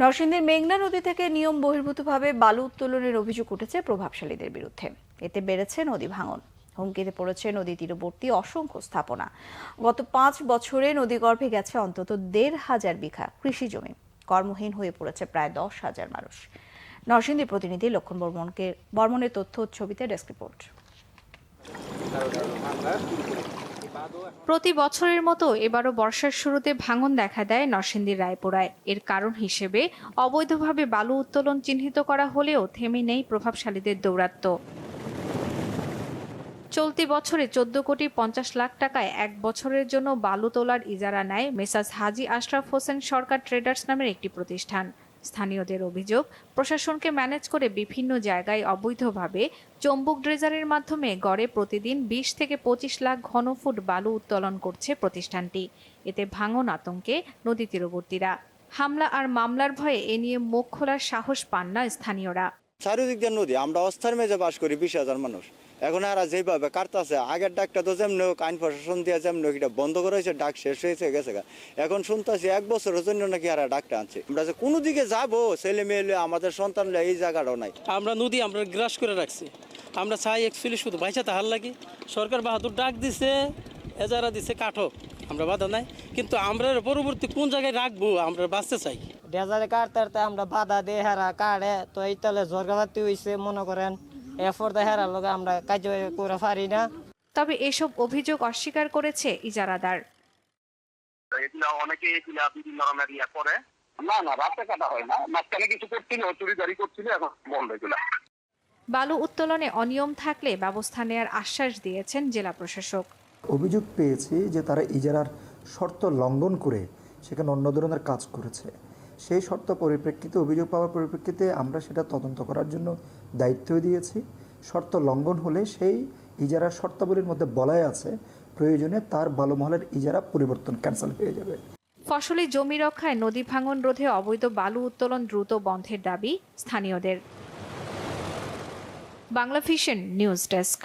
নরসিংদীর মেঘনা নদী থেকে নিয়ম বহির্ভূতভাবে বালু উত্তোলনের অভিযোগ উঠেছে প্রভাবশালীদের বিরুদ্ধে। এতে বেড়েছে নদী ভাঙন, হুমকিতে পড়েছে নদী তীরবর্তী অসংখ্য স্থাপনা। গত 5 বছরে নদীগর্ভে গেছে অন্তত 1,500 বিঘা কৃষি জমি। কর্মহীন হয়ে পড়েছে প্রায় 10,000 মানুষ। নরসিংদী প্রতিনিধি লক্ষণ বর্মনের তথ্য ছবিতে ডেস্ক রিপোর্ট। প্রতি বছরের মতো এবারও বর্ষার শুরুতে ভাঙন দেখা দেয় নরসিংদীর রায়পুরায়। এর কারণ হিসেবে অবৈধভাবে বালু উত্তোলন চিহ্নিত করা হলেও থেমে নেই প্রভাবশালীদের দৌরাত্ম্য। চলতি বছরে 14,50,00,000 টাকায় 1 বছরের জন্য বালু তোলার ইজারা নেয় মেসার্স হাজী আশরাফ হোসেন সরকার ট্রেডার্স নামের একটি প্রতিষ্ঠান। স্থানীয়দের অভিযোগ, প্রশাসনকে ম্যানেজ করে বিভিন্ন জায়গায় অবৈধভাবে চম্বুক ড্রেজারের মাধ্যমে গড়ে প্রতিদিন 20 থেকে 25 লাখ ঘনফুট বালু উত্তোলন করছে প্রতিষ্ঠানটি। এতে ভাঙন আতঙ্কে নদী তীরবর্তীরা। হামলা আর মামলার ভয়ে এ নিয়ে মুখ খোলার সাহস পান না স্থানীয়রা। চারিদিক দিয়ে নদী, আমরা অস্থার মেজে বাস করি 20,000 মানুষ। এখন আর যেভাবে কাটতেছে, আগের ডাকটা তো যেমন আইন প্রশাসন দিয়ে যেমন এটা বন্ধ করা হয়েছে, ডাক শেষ হয়েছে গেছে। এখন শুনতেছি 1 বছরের জন্য নাকি আর ডাকটা আনছে। আমরা যে কোনো দিকে যাবো, ছেলে মেয়ে আমাদের সন্তান এই জায়গাটাও নাই। আমরা নদী আমরা গ্রাস করে রাখছি। আমরা চাই অ্যাকচুয়ালি শুধু ভাইসা তাহার লাগে। সরকার বাহাদুর ডাক দিছে, এজারা দিছে কাঠো, আমরা বাধা নাই। কিন্তু আমরা পরবর্তী কোন জায়গায় রাখবো আমরা বাঁচতে চাই। ডেজারে কাটতে আমরা বাধা দিয়ে হেরা কাটে, তো এই তলে ঝরগাবাতি হয়েছে মনে করেন, এরপর হেরার লগে আমরা কাজ করে পারি না। তবে এসব অভিযোগ অস্বীকার করেছে ইজারাদার। অনেকে বিভিন্ন রকমের করে না রাতে কাটা হয় না, মাঝখানে কিছু করছিল, চুরিদারি করছিল, এখন বন্ধ হয়েছিল। বালু উত্তোলনে অনিয়ম থাকলে ব্যবস্থা নেয়ার আশ্বাস দিয়েছেন জেলা প্রশাসক। অভিযোগ পেয়েছি যে তারা ইজারার শর্ত লঙ্ঘন করে সেখানে অন্য ধরনের কাজ করেছে। সেই শর্ত পরিপ্রেক্ষিতে, অভিযোগ পাওয়ার পরিপ্রেক্ষিতে আমরা সেটা তদন্ত করার জন্য দায়িত্ব দিয়েছি। শর্ত লঙ্ঘন হলে সেই ইজারার শর্তাবলীর মধ্যে বলাই আছে প্রয়োজনে তার বালুমহলের ইজারা পরিবর্তন ক্যান্সেল হয়ে যাবে। ফসলি জমি রক্ষায় নদী ভাঙন রোধে অবৈধ বালু উত্তোলন দ্রুত বন্ধের দাবি স্থানীয়দের। Bangla vision news desk.